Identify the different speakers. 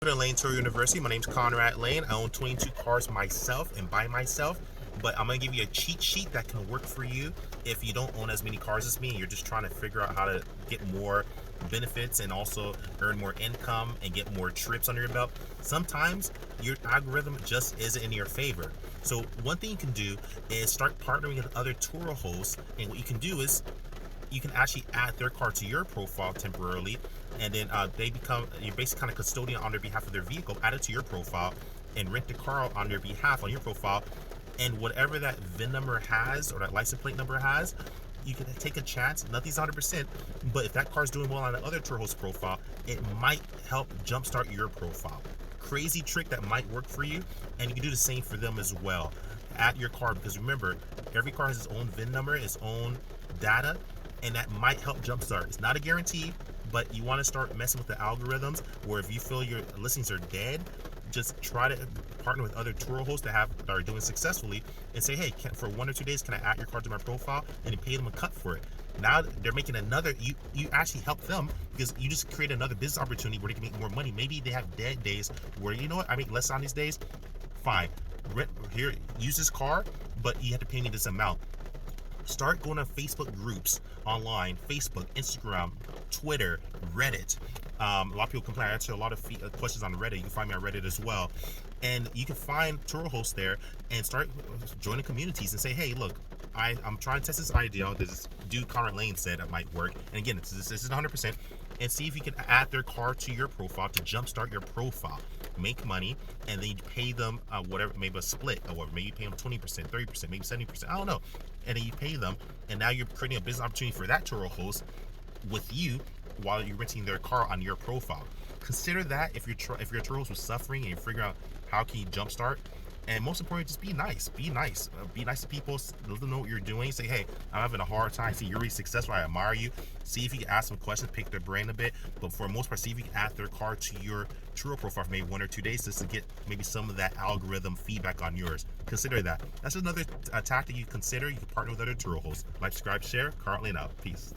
Speaker 1: Lane Turo University. My name's Conrad Layn. I own 22 cars myself and by myself, but I'm gonna give you a cheat sheet that can work for you if you don't own as many cars as me and you're just trying to figure out how to get more benefits and also earn more income and get more trips under your belt. Sometimes your algorithm just isn't in your favor. So one thing you can do is start partnering with other Turo hosts, and what you can do is you can actually add their car to your profile temporarily, and then they become you're basically kind of custodian on their behalf of their vehicle, add it to your profile and rent the car on their behalf on your profile. And whatever that VIN number has or that license plate number has, you can take a chance. Nothing's 100%, but if that car's doing well on the other tour host profile, it might help jumpstart your profile. Crazy trick that might work for you, and you can do the same for them as well. Add your car, because remember, every car has its own VIN number, its own data, and that might help jumpstart. It's not a guarantee, but you want to start messing with the algorithms, where if you feel your listings are dead, just try to partner with other Turo hosts that are doing successfully and say, hey, for 1 or 2 days, can I add your car to my profile, and you pay them a cut for it. Now they're making another, you actually help them, because you just create another business opportunity where they can make more money. Maybe they have dead days where, you know what, I make less on these days. Fine, here, use this car, but you have to pay me this amount. Start going to Facebook groups online: Facebook, Instagram, Twitter, Reddit. A lot of people complain. I answer a lot of questions on Reddit. You can find me on Reddit as well. And you can find Turo hosts there and start joining communities and say, hey, look, I'm trying to test this idea. This dude Conrad Layn said it might work. And again, this isn't 100%. And see if you can add their car to your profile to jumpstart your profile. Make money, and then you pay them whatever, maybe a split, or maybe you pay them 20%, 30%, maybe 70%. I don't know. And then you pay them, and now you're creating a business opportunity for that Turo host with you while you're renting their car on your profile. Consider that if your Turo host was suffering and you're figuring out how can you jumpstart. And most importantly, just be nice. Be nice. Be nice to people. Let them know what you're doing. Say, hey, I'm having a hard time. See, you're really successful. I admire you. See if you can ask some questions, pick their brain a bit. But for the most part, see if you can add their car to your Turo profile for maybe 1 or 2 days, just to get maybe some of that algorithm feedback on yours. Consider that. That's another tactic you consider. You can partner with other Turo hosts. Like, subscribe, share. Currently now. Peace.